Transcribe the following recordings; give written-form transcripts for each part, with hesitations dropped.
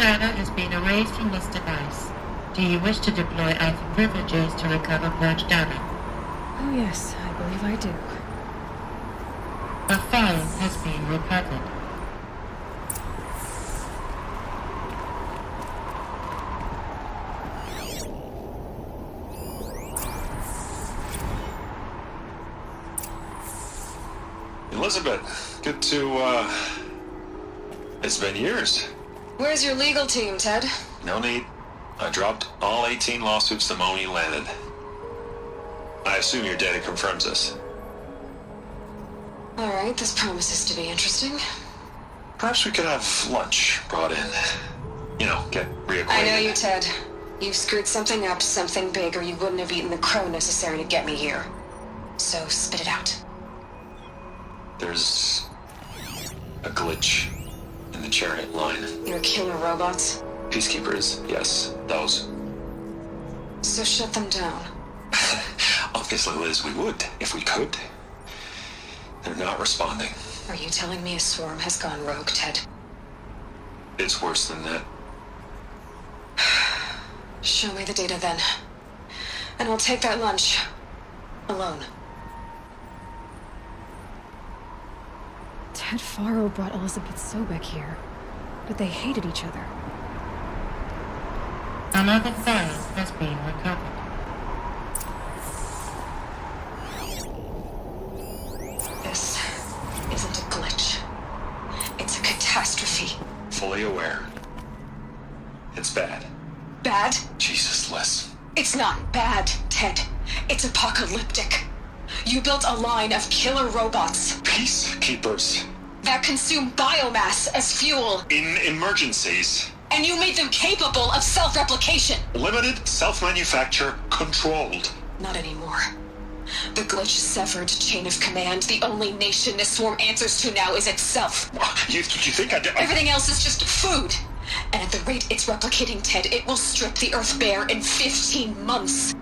data has been erased from this device. Do you wish to deploy either privileges to recover purged data? Oh yes, I believe I do. A file has been recovered. Elizabeth, good to, it's been years. Where's your legal team, Ted? No need. I dropped all 18 lawsuits the moment you landed. I assume your data confirms this. Alright, this promises to be interesting. Perhaps we could have lunch brought in. You know, get reacquainted. I know you, Ted. You've screwed something up, something big, or you wouldn't have eaten the crow necessary to get me here. So, spit it out. There's a glitch in the chariot line. Your killer robots? Peacekeepers, yes, those. So shut them down. Obviously, Liz, we would, if we could. They're not responding. Are you telling me a swarm has gone rogue, Ted? It's worse than that. Show me the data then. And I'll take that lunch. Alone. Ted Faro brought Elizabeth Sobek here, but they hated each other. Another file has been recovered. This isn't a glitch. It's a catastrophe. Fully aware. It's bad. Bad? Jesus, Liz. It's not bad, Ted. It's apocalyptic. You built a line of killer robots Peacekeepers. that consume biomass as fuel, In emergencies. and you made them capable of self-replication. Limited, self-manufacture, controlled. Not anymore. The glitch severed chain of command. The only nation this swarm answers to now is itself. You think I did? Everything else is just food. And at the rate it's replicating, Ted, it will strip the Earth bare in 15 months.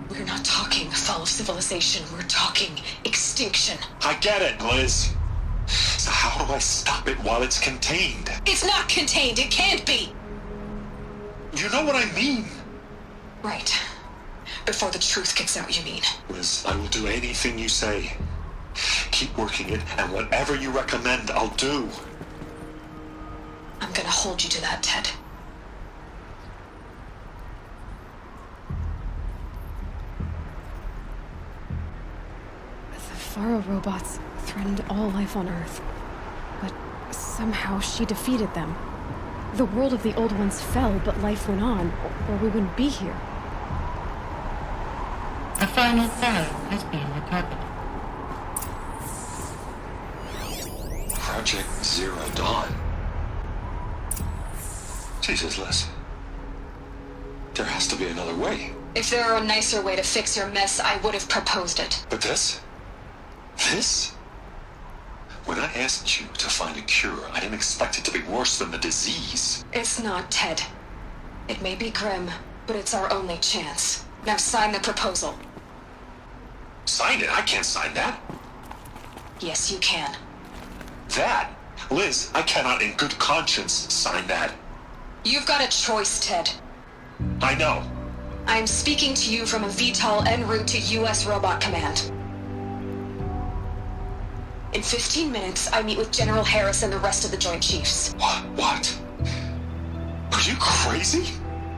We're not talking fall of civilization. We're talking extinction. I get it, Liz. So how do I stop it while it's contained? It's not contained. It can't be. You know what I mean. Right. Before the truth gets out, you mean? Liz, I will do anything you say. Keep working it, and whatever you recommend, I'll do. I'm gonna hold you to that, Ted. The Faro robots threatened all life on Earth, but somehow she defeated them. The world of the old ones fell, but life went on, or we wouldn't be here. A final file has been recovered. Project Zero Dawn. Jesus, Liz. There has to be another way. If there were a nicer way to fix your mess, I would have proposed it. But this? This? When I asked you to find a cure, I didn't expect it to be worse than the disease. It's not, Ted. It may be grim, but it's our only chance. Now sign the proposal. Sign it? I can't sign that. Yes, you can. That? Liz, I cannot in good conscience sign that. You've got a choice, Ted. I know. I'm speaking to you from a VTOL en route to U.S. Robot Command. In 15 minutes, I meet with General Harris and the rest of the Joint Chiefs. What? Are you crazy?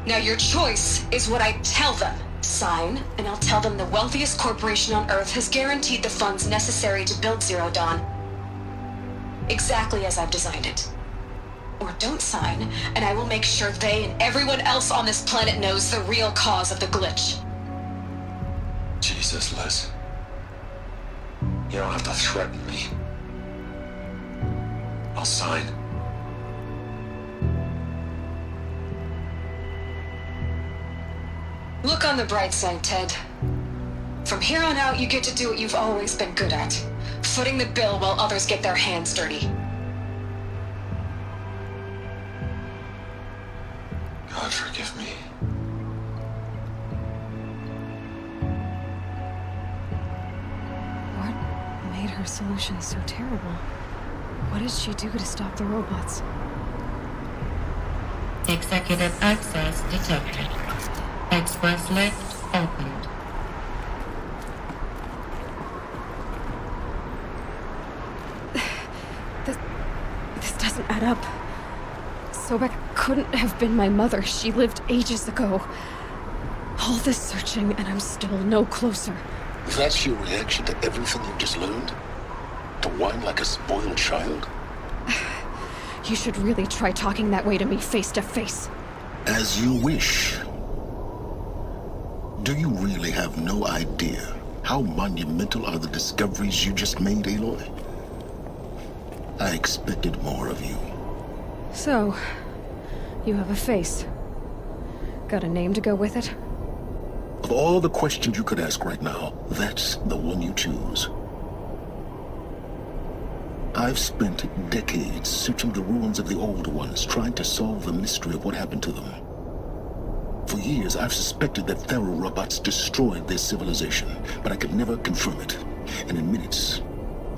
Now your choice is what I tell them. Sign, and I'll tell them the wealthiest corporation on Earth has guaranteed the funds necessary to build Zero Dawn. Exactly as I've designed it. Or don't sign, and I will make sure they and everyone else on this planet knows the real cause of the glitch. Jesus, Liz. You don't have to threaten me. I'll sign. Look on the bright side, Ted. From here on out, you get to do what you've always been good at. Footing the bill while others get their hands dirty. God forgive me. What made her solution so terrible? What did she do to stop the robots? Executive access detected. Express lift opened. This doesn't add up. Sobek couldn't have been my mother. She lived ages ago. All this searching, and I'm still no closer. That's your reaction to everything you've just learned? To whine like a spoiled child? You should really try talking that way to me face to face. As you wish. Do you really have no idea how monumental are the discoveries you just made, Aloy? I expected more of you. So, you have a face. Got a name to go with it? Of all the questions you could ask right now, that's the one you choose. I've spent decades searching the ruins of the old ones, trying to solve the mystery of what happened to them. For years, I've suspected that Thero robots destroyed their civilization, but I could never confirm it. And in minutes,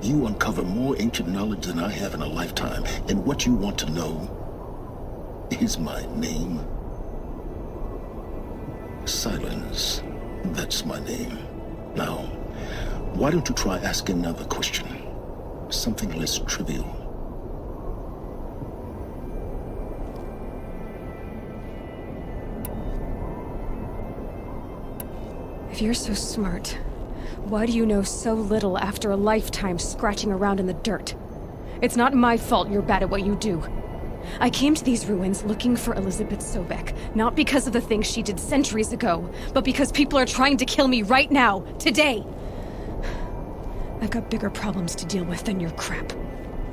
you uncover more ancient knowledge than I have in a lifetime, and what you want to know is my name. Silence. That's my name. Now, why don't you try asking another question? Something less trivial. If you're so smart, why do you know so little after a lifetime scratching around in the dirt? It's not my fault you're bad at what you do. I came to these ruins looking for Elizabeth Sobek, not because of the things she did centuries ago, but because people are trying to kill me right now, today. I've got bigger problems to deal with than your crap.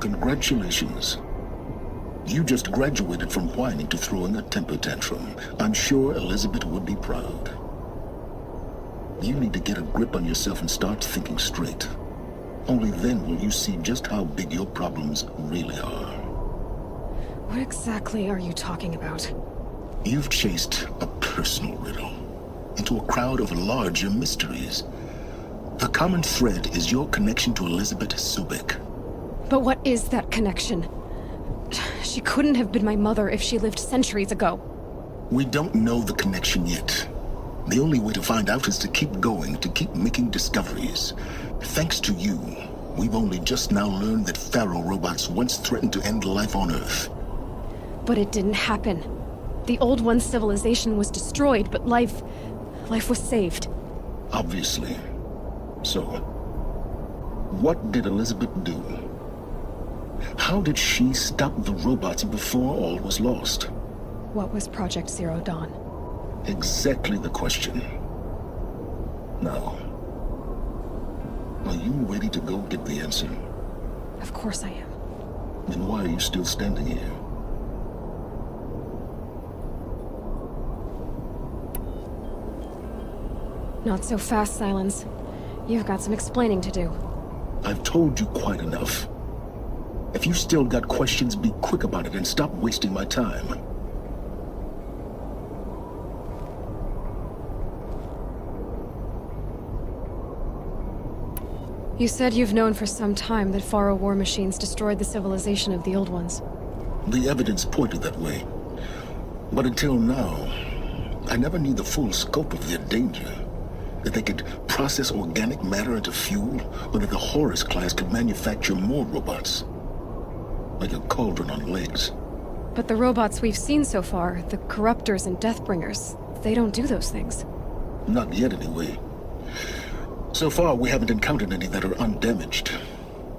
Congratulations. You just graduated from whining to throwing a temper tantrum. I'm sure Elizabeth would be proud. You need to get a grip on yourself and start thinking straight. Only then will you see just how big your problems really are. What exactly are you talking about? You've chased a personal riddle into a crowd of larger mysteries. The common thread is your connection to Elizabeth Sobek. But what is that connection? She couldn't have been my mother if she lived centuries ago. We don't know the connection yet. The only way to find out is to keep going, to keep making discoveries. Thanks to you, we've only just now learned that Thero robots once threatened to end life on Earth. But it didn't happen. The Old One's civilization was destroyed, but life was saved. Obviously. So, what did Elizabeth do? How did she stop the robots before all was lost? What was Project Zero Dawn? Exactly the question. Now, are you ready to go get the answer? Of course I am. Then why are you still standing here? Not so fast, Silence. You've got some explaining to do. I've told you quite enough. If you still got questions, be quick about it and stop wasting my time. You said you've known for some time that Faro war machines destroyed the civilization of the Old Ones. The evidence pointed that way. But until now, I never knew the full scope of their danger. That they could process organic matter into fuel, or that the Horus class could manufacture more robots. Like a cauldron on legs. But the robots we've seen so far, the Corruptors and Deathbringers, they don't do those things. Not yet, anyway. So far, we haven't encountered any that are undamaged.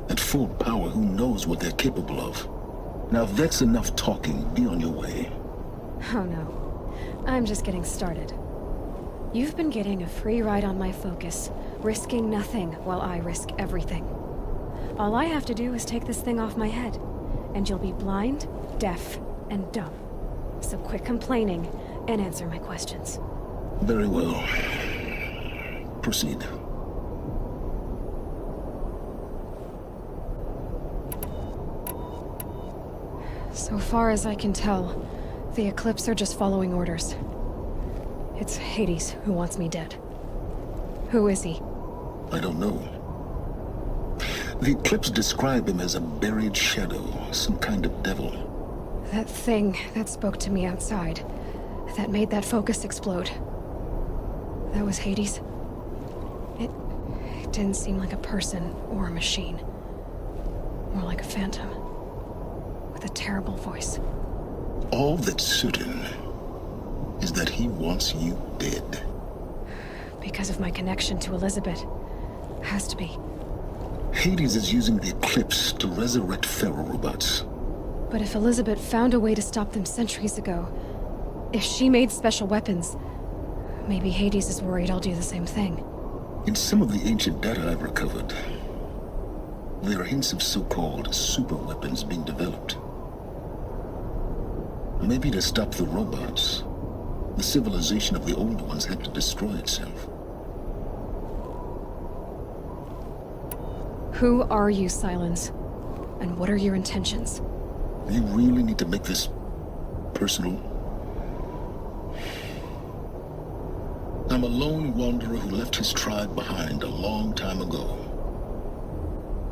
At full power, who knows what they're capable of? Now, if that's enough talking, be on your way. Oh no. I'm just getting started. You've been getting a free ride on my focus, risking nothing while I risk everything. All I have to do is take this thing off my head, and you'll be blind, deaf, and dumb. So quit complaining and answer my questions. Very well. Proceed. So far as I can tell, the Eclipse are just following orders. It's Hades who wants me dead. Who is he? I don't know. The Eclipse describe him as a buried shadow, some kind of devil. That thing that spoke to me outside, that made that focus explode. That was Hades. It didn't seem like a person or a machine. More like a phantom. With a terrible voice. All that's certain is that he wants you dead. Because of my connection to Elizabeth. Has to be. Hades is using the eclipse to resurrect ferrorobots. But if Elizabeth found a way to stop them centuries ago, if she made special weapons, maybe Hades is worried I'll do the same thing. In some of the ancient data I've recovered, there are hints of so-called super weapons being developed. Maybe to stop the robots, the civilization of the old ones had to destroy itself. Who are you, Silence? And what are your intentions? You really need to make this personal? I'm a lone wanderer who left his tribe behind a long time ago.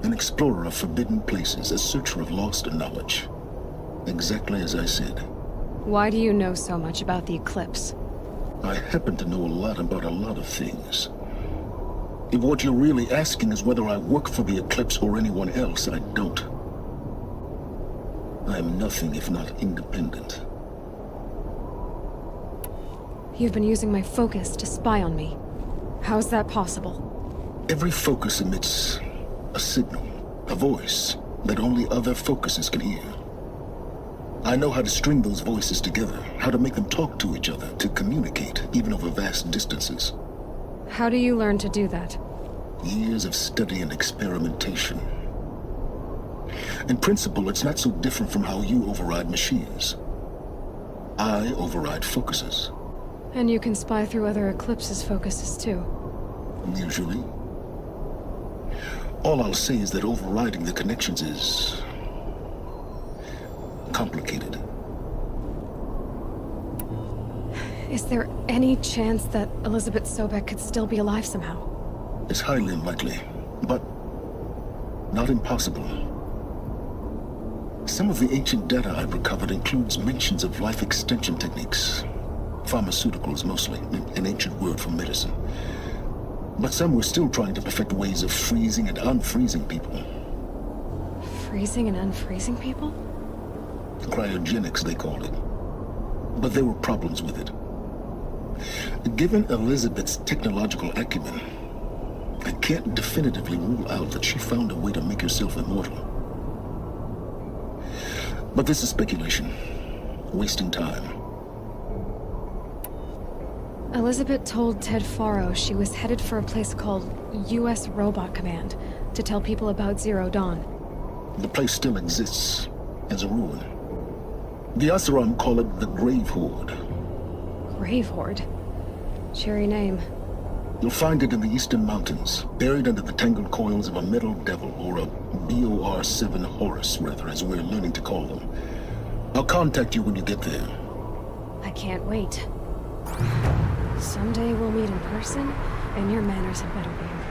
An explorer of forbidden places, a searcher of lost knowledge. Exactly as I said. Why do you know so much about the eclipse? I happen to know a lot about a lot of things. If what you're really asking is whether I work for the eclipse or anyone else, I don't. I am nothing if not independent. You've been using my focus to spy on me. How's that possible? Every focus emits a signal, a voice that only other focuses can hear. I know how to string those voices together, how to make them talk to each other, to communicate, even over vast distances. How do you learn to do that? Years of study and experimentation. In principle, it's not so different from how you override machines. I override focuses. And you can spy through other eclipses' focuses too. Usually. All I'll say is that overriding the connections is complicated. Is there any chance that Elizabeth Sobek could still be alive somehow? It's highly unlikely, but not impossible. Some of the ancient data I've recovered includes mentions of life extension techniques. Pharmaceuticals, mostly, an ancient word for medicine. But some were still trying to perfect ways of freezing and unfreezing people. Freezing and unfreezing people? Cryogenics, they called it. But there were problems with it. Given Elizabeth's technological acumen, I can't definitively rule out that she found a way to make herself immortal. But this is speculation. Wasting time. Elizabeth told Ted Faro she was headed for a place called U.S. Robot Command to tell people about Zero Dawn. The place still exists as a ruin. The Asuram call it the Grave Horde. Grave Horde? Cheery name. You'll find it in the Eastern Mountains, buried under the tangled coils of a metal devil, or a BOR-7 Horus, rather, as we're learning to call them. I'll contact you when you get there. I can't wait. Someday we'll meet in person, and your manners had better be impeccable.